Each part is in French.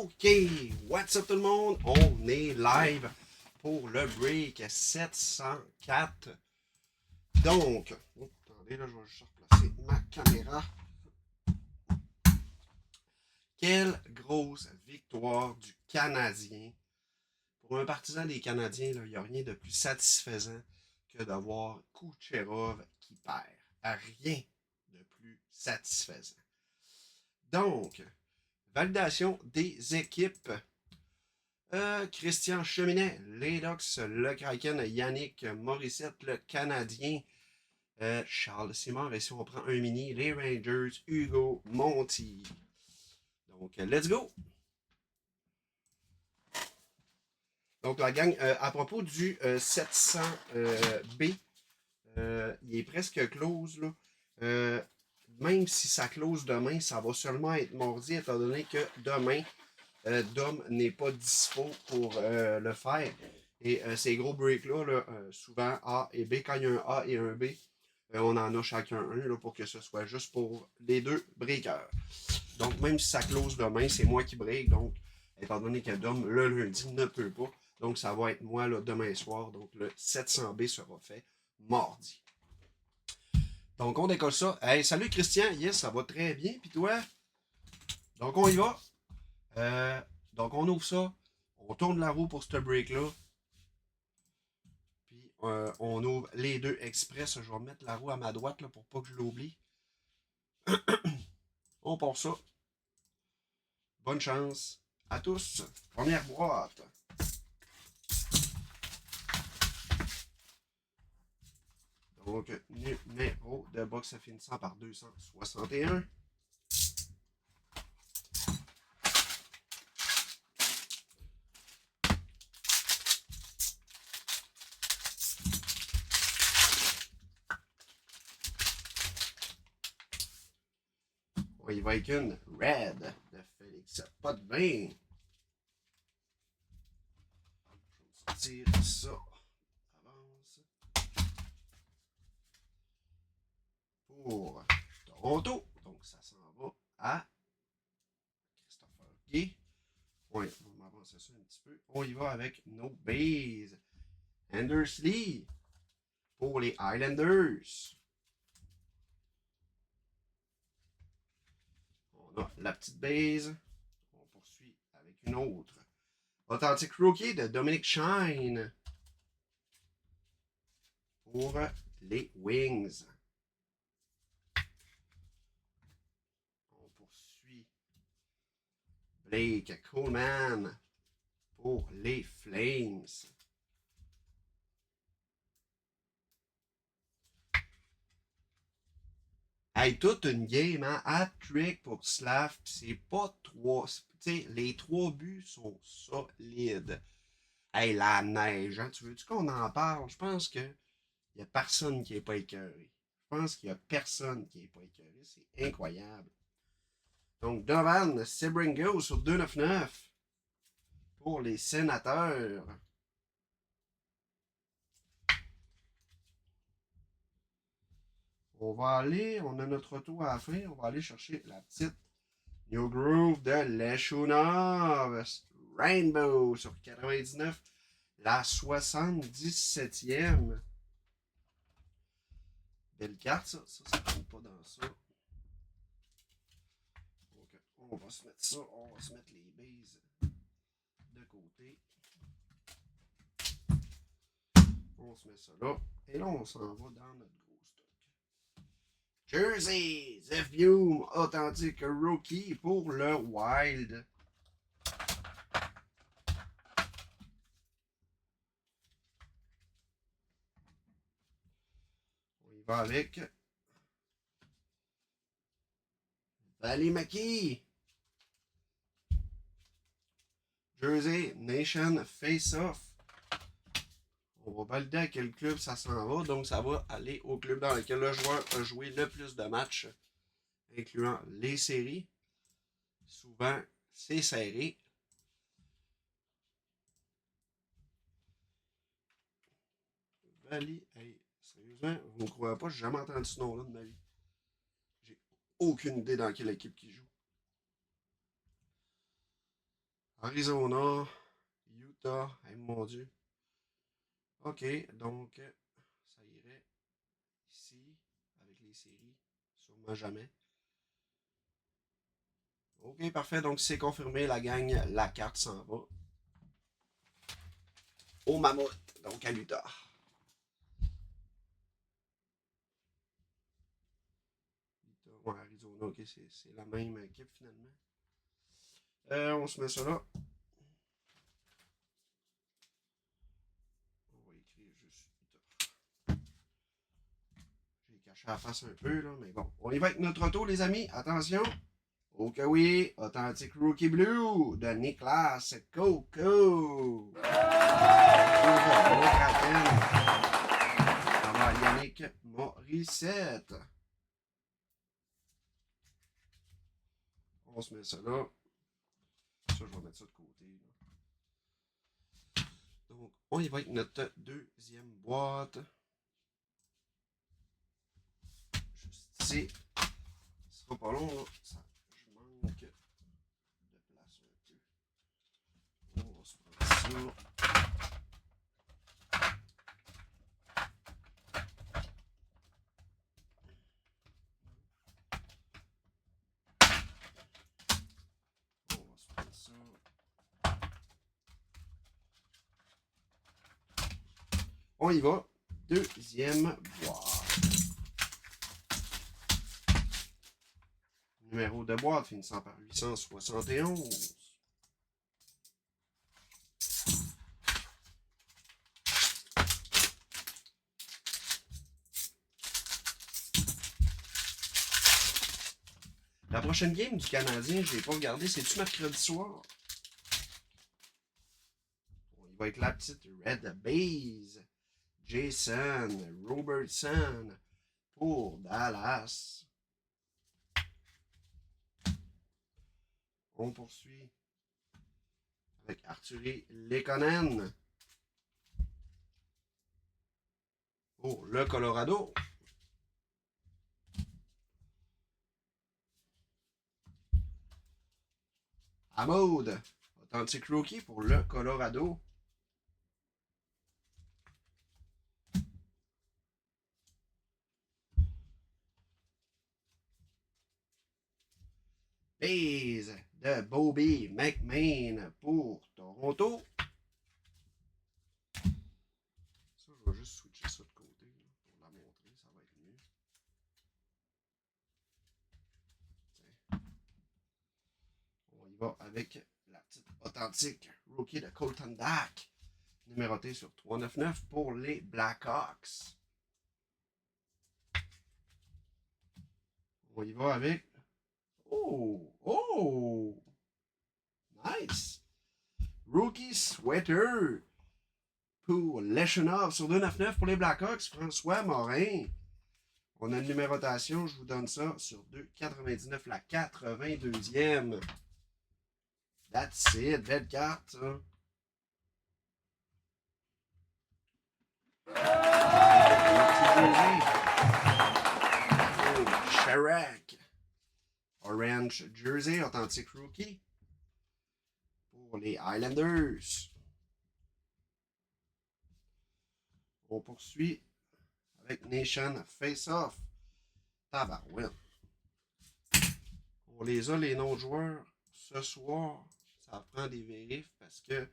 OK, what's up tout le monde? On est live pour le break 704. Donc, attendez, là, je vais juste replacer ma caméra. Quelle grosse victoire du Canadien. Pour un partisan des Canadiens, il n'y a rien de plus satisfaisant que d'avoir Kucherov qui perd. Rien de plus satisfaisant. Donc, validation des équipes. Christian Cheminais, les Ducks, le Kraken, Yannick Morissette, le Canadien, Charles Simard, et si on prend un mini, les Rangers, Hugo Monti. Donc, let's go! Donc, la gang, à propos du 700B, il est presque close, là. Même si ça close demain, ça va seulement être mardi, étant donné que demain, Dom n'est pas dispo pour le faire. Et ces gros breaks-là, là, souvent A et B, quand il y a un A et un B, on en a chacun un là, pour que ce soit juste pour les deux breakers. Donc, même si ça close demain, c'est moi qui break. Donc, étant donné que Dom, le lundi, ne peut pas. Donc, ça va être moi là, demain soir. Donc, le 700B sera fait mardi. Donc, on décolle ça. Hey, salut Christian. Yes, ça va très bien. Puis toi? Donc, on y va. Donc, on ouvre ça. On tourne la roue pour ce break-là. Puis, on ouvre les deux express. Je vais mettre la roue à ma droite là, pour pas que je l'oublie. On part ça. Bonne chance à tous. Première boîte. Donc, numéro de box finissant par 261. On y va avec une Red de Félix Potvin. Je vais sortir ça. Avance. Pour Toronto. Donc, ça s'en va à Christopher Gay. Oui, on va avancer ça un petit peu. On y va avec nos bases. Anders Lee pour les Islanders. On a la petite base. On poursuit avec une autre. Authentic Rookie de Dominic Shine pour les Wings. On poursuit Blake Coleman pour les Flames. Hey, toute une game, hein? Hat-trick pour Slav, c'est pas trois. Tu sais, les 3 buts sont solides. Hey, la neige, hein? Tu veux-tu qu'on en parle? Je pense que y a personne qui est pas écœuré. Je pense qu'il y a personne qui est pas écœuré. C'est incroyable. Donc, Donovan Sebringo sur 299 pour les Sénateurs. On va aller, on a notre retour à la fin, on va aller chercher la petite New Groove de Leshunov. Rainbow sur 99, la 77e. Belle carte, ça ne compte pas dans ça. Donc, on va se mettre ça, on va se mettre les bases de côté. On se met ça là, et là, on s'en va dans notre gros stock. Jersey, Zeph Hume, authentique rookie pour le Wild. On y va avec Valimaki. Jersey Nation Face-Off. On va valider à quel club ça s'en va. Donc, ça va aller au club dans lequel le joueur a joué le plus de matchs, incluant les séries. Souvent, c'est serré. Vali, hey, sérieusement, vous ne croyez pas, j'ai jamais entendu ce nom-là de ma vie. J'ai aucune idée dans quelle équipe il joue. Arizona, Utah, hey, mon Dieu. OK, donc ça irait ici avec les séries. Sûrement jamais. OK, parfait. Donc c'est confirmé, la gang, la carte s'en va au Mammouth, donc à Utah. Utah, ouais, Arizona, OK, c'est la même équipe finalement. On se met ça là. On va écrire juste Utah. J'ai caché la face un peu, là, mais bon. On y va avec notre auto, les amis. Attention. Ok oui, Authentic Rookie Blue de Niklas Coco. Yannick Morissette. On se met ça là. Ça, je vais mettre ça de côté. Donc, on y va avec notre deuxième boîte. Juste ici. Ce sera pas long, là. Ça, je manque de place un peu. On va se prendre ça. On va se prendre ça. On y va. Deuxième boîte. Numéro de boîte finissant par 871. La prochaine game du Canadien, je ne l'ai pas regardé. C'est-tu mercredi soir? Il va être la petite Red Base. Jason Robertson pour Dallas. On poursuit avec Arturi Lekonen pour le Colorado. Amaud, Authentic Rookie pour le Colorado. Base de Bobby McMahon pour Toronto. Ça, je vais juste switcher ça de côté pour la montrer, ça va être mieux. On y va avec la petite authentique rookie de Colton Dach, numéroté sur 399 pour les Blackhawks. On y va avec... Oh! Oh! Nice! Rookie Sweater pour Leshenov sur 299 pour les Blackhawks, François Morin. On a une numérotation, je vous donne ça sur 2,99, la 82e. That's it, belle carte, ça. Chirac. Orange Jersey, authentique rookie. Pour les Islanders. On poursuit avec Nation Face-Off. Tabarouette. On les a, les non-joueurs, ce soir. Ça prend des vérifs parce que...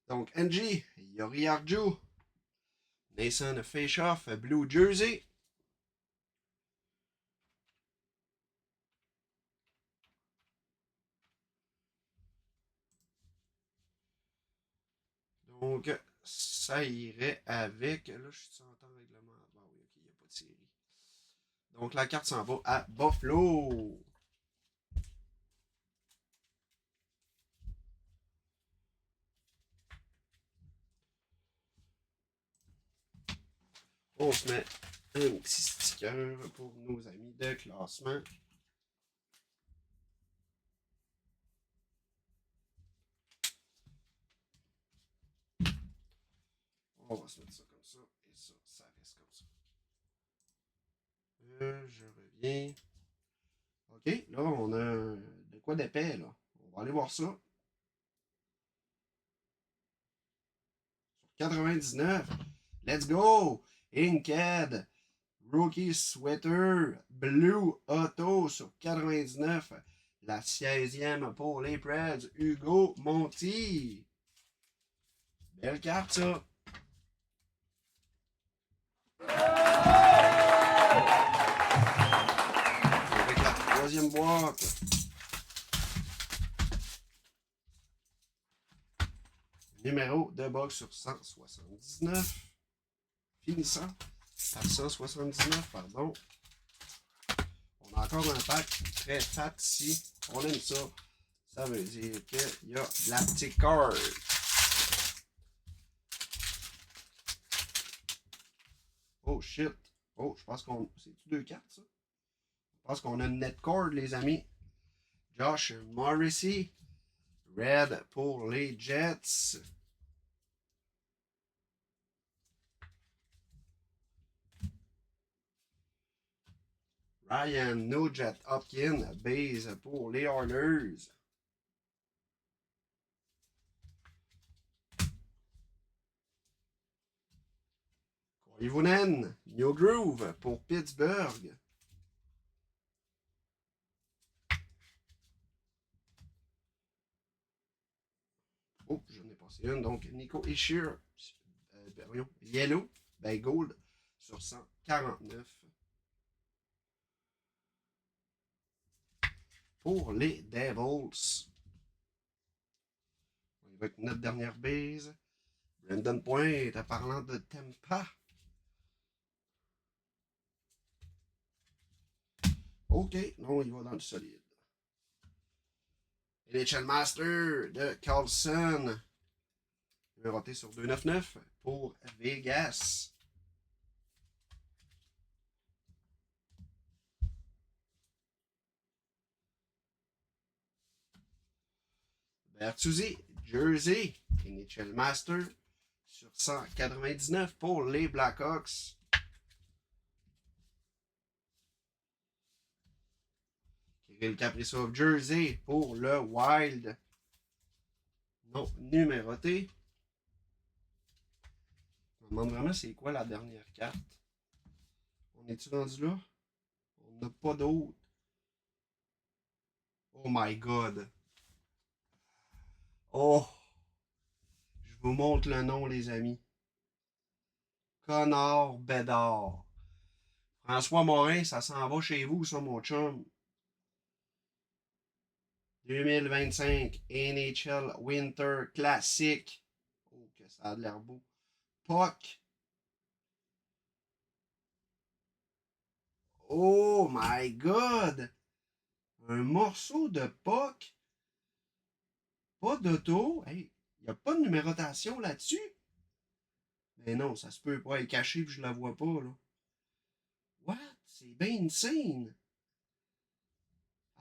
Donc, NG, Yori Arju. Nation Face-Off, Blue Jersey. Donc, ça irait avec... Là, je suis en temps règlement. Bon, oui, ok, il n'y a pas de série. Donc, la carte s'en va à Buffalo. On se met un petit sticker pour nos amis de classement. On va se mettre ça comme ça et ça, ça reste comme ça. Je reviens. Ok, là, on a de quoi d'épais, là. On va aller voir ça. 99. Let's go! Inked. Rookie Sweater. Blue Auto sur 99. La 16e pour les Preds. Hugo Monti. Belle carte, ça. Avec la troisième boîte. Numéro de box sur 179. Finissant à 179, pardon. On a encore un pack très fat ici. On aime ça. Ça veut dire qu'il y a de la petite card. Oh shit. Oh, je pense qu'on... C'est-tu deux cartes, ça? Je pense qu'on a une net card, les amis. Josh Morrissey. Red pour les Jets. Ryan Nugent Hopkins, base pour les Oilers. Koivunen, New Groove pour Pittsburgh. Oh, j'en ai passé une. Donc, Nico Ishier, Yellow, ben Gold sur 149. Pour les Devils. On va être notre dernière base. Brandon Point, en parlant de Tampa. OK, non, il va dans le solide. NHL Master de Carlson. Numéroté sur 299 pour Vegas. Bertuzzi, Jersey, NHL Master sur 199 pour les Blackhawks. Kirill Kaprizov, Jersey pour le Wild. Non numéroté. Je me demande vraiment c'est quoi la dernière carte. On est-tu rendu là? On n'a pas d'autre. Oh my god. Oh! Je vous montre le nom, les amis. Connor Bedard. François Morin, ça s'en va chez vous, ça, mon chum. 2025 NHL Winter Classic. Oh, que ça a de l'air beau. Puck. Oh my god! Un morceau de puck. Pas d'auto. Hey, il n'y a pas de numérotation là-dessus. Mais non, ça se peut pas. Elle est cachée et je la vois pas, là. What? C'est bien insane.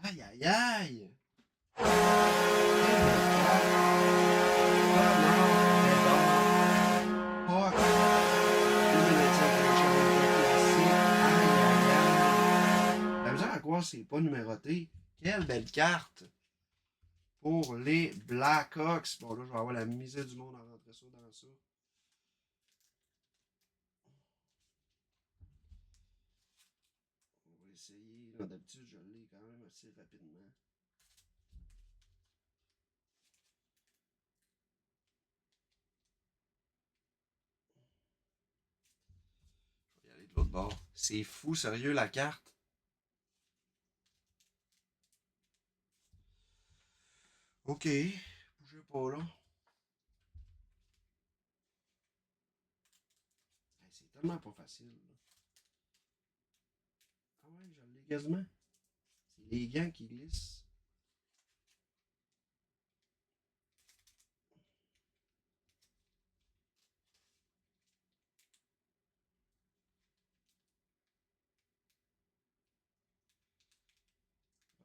Aïe, aïe, aïe. C'est pas numéroté. Quelle belle carte pour les Blackhawks. Bon, là, je vais avoir la misère du monde à rentrer ça dans ça. On va essayer. D'habitude, je l'ai quand même assez rapidement. Je vais y aller de l'autre bord. C'est fou, sérieux, la carte. OK. Bougez pas là. C'est tellement pas facile. Là. Ah ouais, je l'ai quasiment. C'est les gants qui glissent.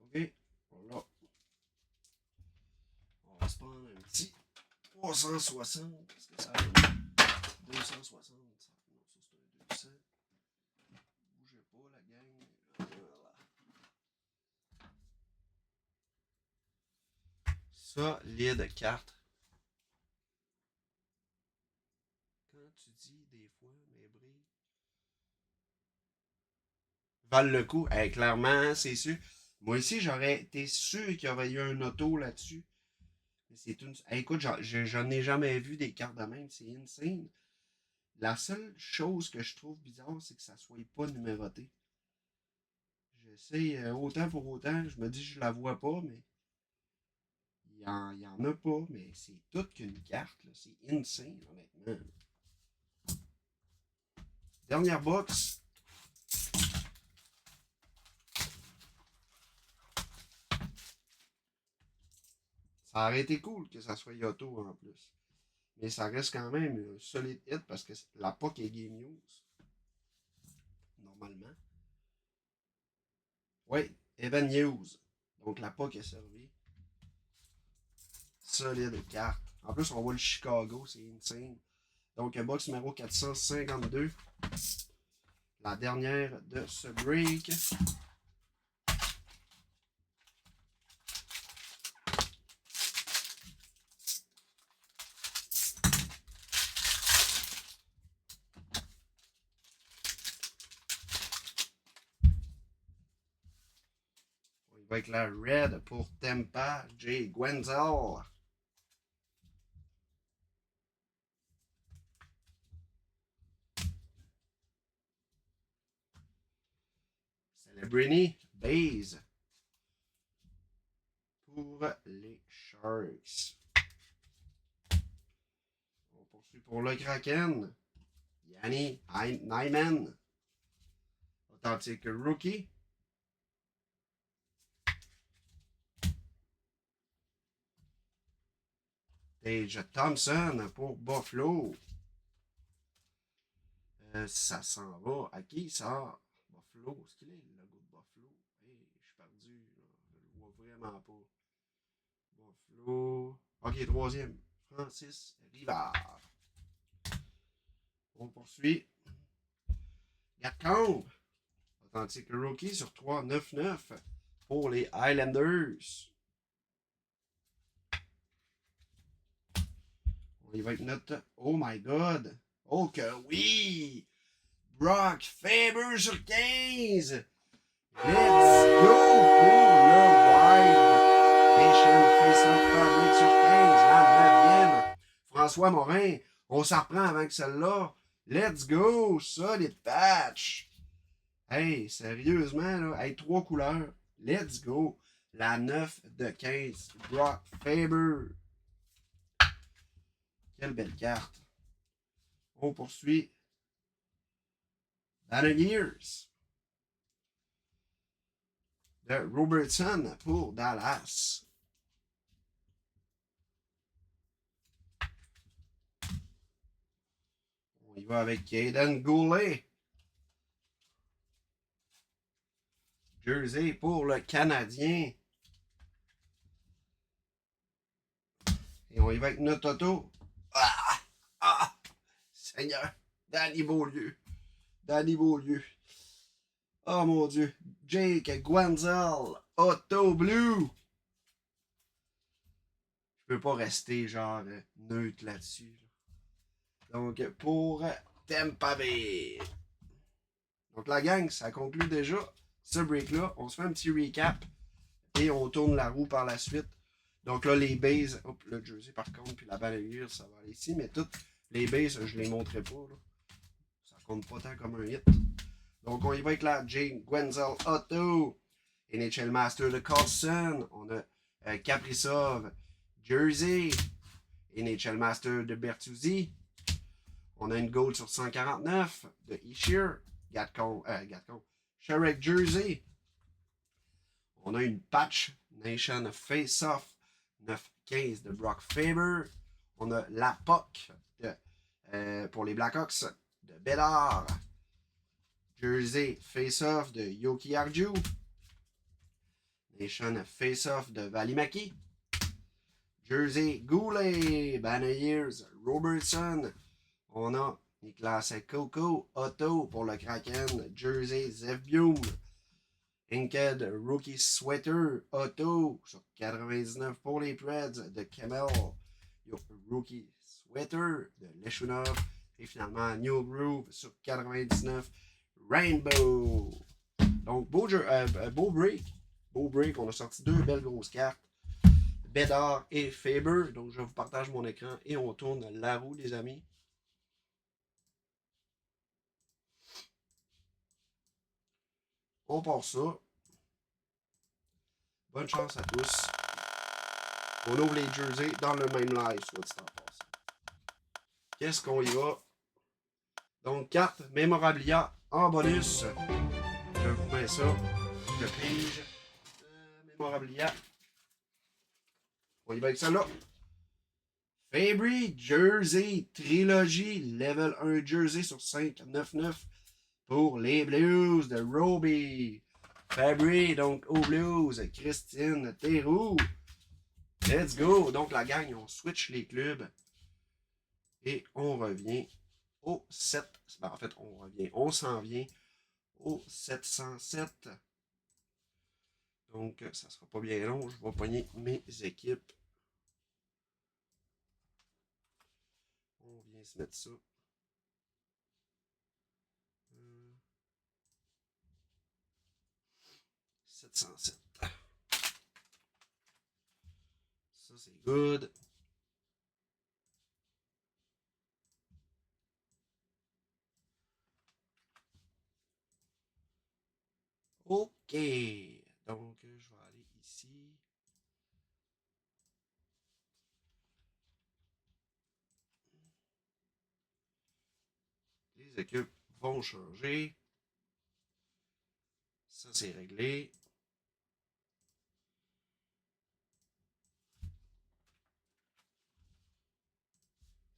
OK. Voilà. On va se prendre un petit 360. Qu'est-ce que ça donne? 260. Non, ça c'est un 200. Bougez pas la gang. Voilà. Solide carte. valent le coup. Clairement, c'est sûr. Moi aussi, j'aurais été sûr qu'il y aurait eu un auto là-dessus. Mais c'est une. Écoute, j'en ai jamais vu des cartes de même. C'est insane. La seule chose que je trouve bizarre, c'est que ça soit pas numéroté. J'essaie autant pour autant. Je me dis, je la vois pas, mais il y en a pas. Mais c'est toute qu'une carte. C'est insane, honnêtement. Dernière box. Ça aurait été cool que ça soit Yoto en plus. Mais ça reste quand même un solide hit parce que la POC est Game News. Normalement. Oui, Evan News. Donc la POC est servie. Solide carte. En plus, on voit le Chicago, c'est insane. Donc, box numéro 452. La dernière de ce break. Il va être la red pour Tampa, Jay Gwenzel. Celebrini, Baze. Pour les Sharks. On poursuit pour le Kraken. Yanni Nyman. Authentique rookie. Tage Thompson pour Buffalo. Ça s'en va. À qui ça? Buffalo. Est-ce qu'il est le logo de Buffalo? Hey, je suis perdu. Là. Je le vois vraiment pas. Buffalo. Ok, troisième. Francis Rivard. On poursuit. Gatcomb. Authentique rookie sur 3,99 pour les Highlanders. On y va avec notre. Oh my god! Oh que oui! Brock Faber sur 15! Let's go pour le Wild Nation Face-Off Fabric sur 15, la 9e. François Morin, on s'en reprend avant que celle-là. Let's go! Solid patch! Hey, sérieusement, là, hey, 3 couleurs. Let's go! La 9 de 15, Brock Faber. Quelle belle carte. On poursuit. Banniers de Robertson pour Dallas. On y va avec Caden Goulet. Jersey pour le Canadien. Et on y va avec notre auto. Seigneur. Danny Beaulieu. Danny Beaulieu. Oh mon Dieu. Jake Gwenzel. Auto Blue. Je peux pas rester genre neutre là-dessus. Donc pour Tampa Bay. Donc la gang, ça conclut déjà ce break-là. On se fait un petit recap et on tourne la roue par la suite. Donc là, les bases, hop, le jersey par contre, puis la balayure, ça va aller ici, mais toutes les bases, je les montrerai pas. Là. Ça compte pas tant comme un hit. Donc on y va avec la Jane Gwenzel Auto, NHL Master de Carlson, on a Kaprizov, Jersey, NHL Master de Bertuzzi, on a une gold sur 149 de Ishir, Gatcon, Sharek Jersey, on a une patch Nation Face-Off 9-15 de Brock Faber, on a la POC pour les Blackhawks de Bédard, Jersey Face-Off de Yoki Arju. Nation Face-Off de Valimaki. Jersey Goulet. Banniers Robertson. On a Niklas Coco Otto pour le Kraken. Jersey Zevbium. Inked Rookie Sweater Otto sur 99 pour les Preds de Kemel. Rookie Sweater de Leshunov. Et finalement New Groove sur 99 Rainbow. Donc, beau break. Beau break. On a sorti 2 belles grosses cartes. Bédard et Faber. Donc, je vous partage mon écran et on tourne la roue, les amis. On part ça. Bonne chance à tous. On ouvre les jerseys dans le même live, soit dit en passant. Qu'est-ce qu'on y va? Donc, carte Memorabilia en bonus. Je vous mets ça. Je pige. Memorabilia. On y va avec ça là. Fabry Jersey Trilogy Level 1 Jersey sur 5,99 pour les Blues de Roby. Fabry, donc aux Blues. Christine Théroux. Let's go. Donc la gang, on switch les clubs. Et on revient au 7. Ben, en fait, on s'en vient au 707. Donc, ça sera pas bien long. Je vais pogner mes équipes. On vient se mettre ça. 707. Ça, c'est good. OK. Donc, je vais aller ici. Les équipes vont changer. Ça, c'est réglé.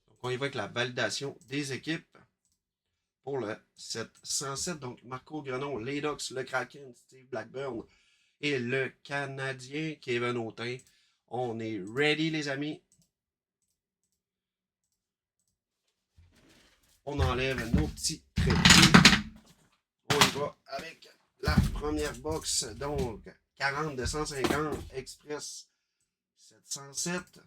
Donc, on y va avec la validation des équipes pour le 707. Donc, Marco Grenon, Ledox, le Kraken, Steve Blackburn et le Canadien Kevin Autain. On est ready, les amis. On enlève nos petits trépieds. On y va avec la première box. Donc, 40 de 150 Express 707.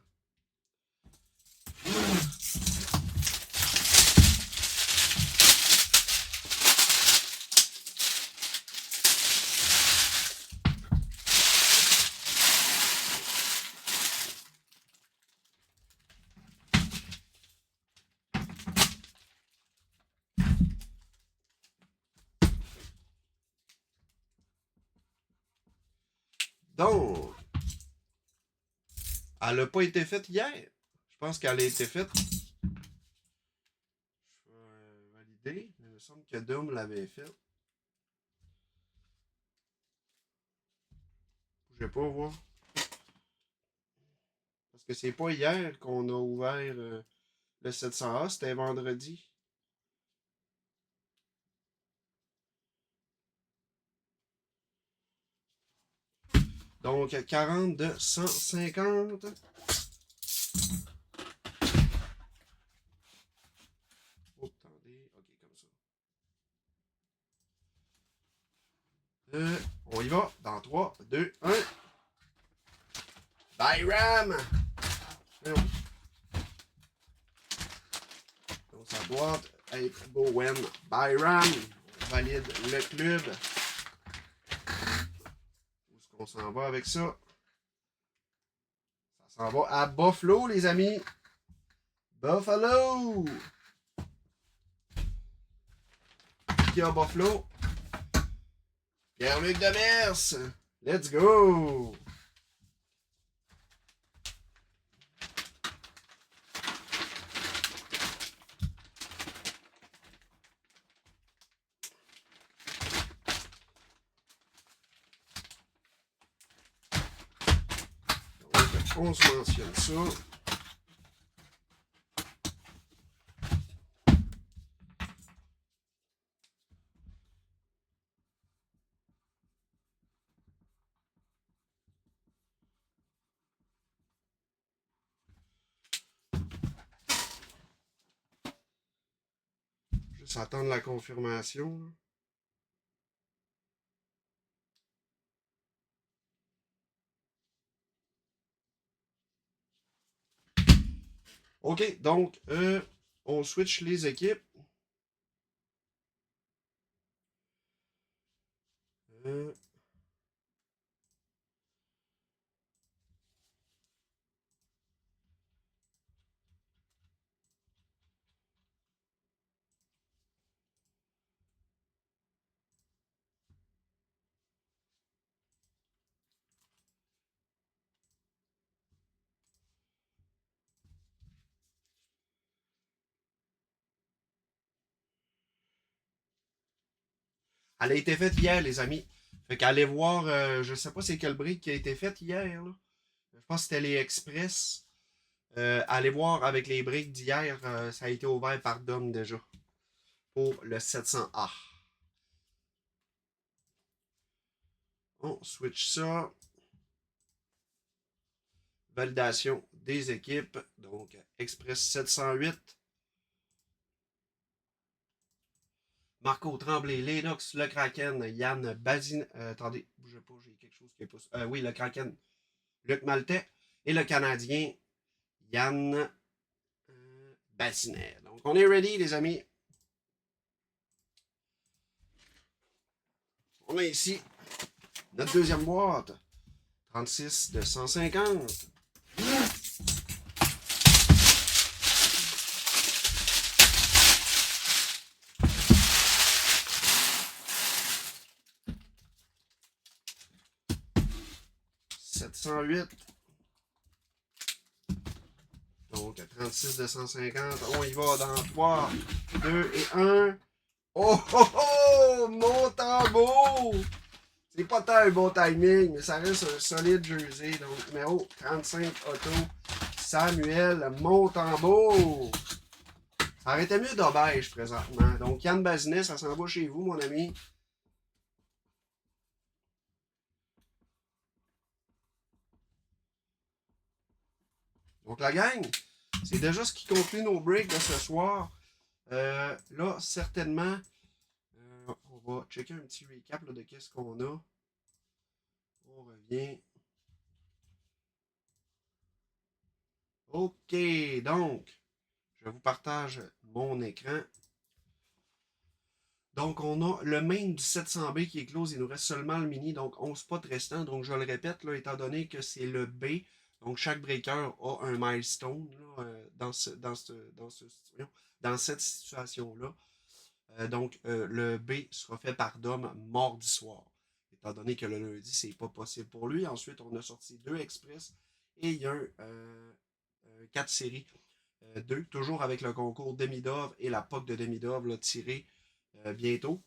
Donc, elle n'a pas été faite hier. Je pense qu'elle a été faite. Je vais valider. Il me semble que Dom l'avait faite. Je vais pas voir. Parce que c'est pas hier qu'on a ouvert le 700A, c'était vendredi. Donc, 40 de 150. Oh, attendez. OK, comme ça. On y va dans 3, 2, 1. Byram! Donc, ça doit être Bowen Byram. On valide le club. Où est-ce qu'on s'en va avec ça? Ça s'en va à Buffalo, les amis. Buffalo! Qui a Buffalo? Pierre-Luc Demers! Let's go! Donc, on se mentionne ça. Juste attendre la confirmation. Là. OK, donc, on switch les équipes. Euh, Elle a été faite hier, les amis. Fait qu'allez voir, je sais pas c'est quel brick qui a été fait hier, là. Je pense que c'était les Express. Allez voir avec les briques d'hier, ça a été ouvert par Dom déjà. Pour le 700A. On switch ça. Validation des équipes. Donc, Express 708. Marco Tremblay, Lennox, le Kraken, Yann Bazin. Attendez, bougez pas, j'ai quelque chose qui est pas. Oui, le Kraken, Luc Maltais. Et le Canadien, Yann Bazinet. Donc, on est ready, les amis. On a ici notre deuxième boîte. 36 de 150. Donc, 36 de 150. On y va dans 3, 2 et 1. Oh, oh, oh! Mon tambour! C'est pas tant un bon timing, mais ça reste un solide jersey. Donc, numéro 35 auto, Samuel Montembeau. Ça aurait été mieux d'Aubèche présentement. Donc, Yann Bazinet, ça s'en va chez vous, mon ami. Donc, la gang, c'est déjà ce qui conclut nos breaks de ce soir. Là, certainement, on va checker un petit recap là, de qu'est-ce qu'on a. On revient. OK, donc, je vous partage mon écran. Donc, on a le main du 700B qui est close. Il nous reste seulement le mini, donc 11 spots restants. Donc, je le répète, là, étant donné que c'est le B, donc chaque breaker a un milestone là, dans cette situation-là. Donc, le B sera fait par Dom mardi soir. Étant donné que le lundi, c'est pas possible pour lui. Ensuite, on a sorti 2 Express et il y a un 4 séries 2, toujours avec le concours Demidov et la POC de Demidov là, tirée bientôt.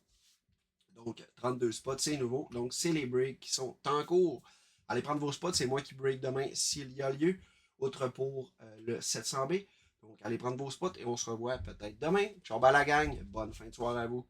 Donc, 32 spots, c'est nouveau. Donc, c'est les breaks qui sont en cours. Allez prendre vos spots, c'est moi qui break demain s'il y a lieu. Autre pour le 700B. Donc, allez prendre vos spots et on se revoit peut-être demain. Ciao, bye la gang. Bonne fin de soirée à vous.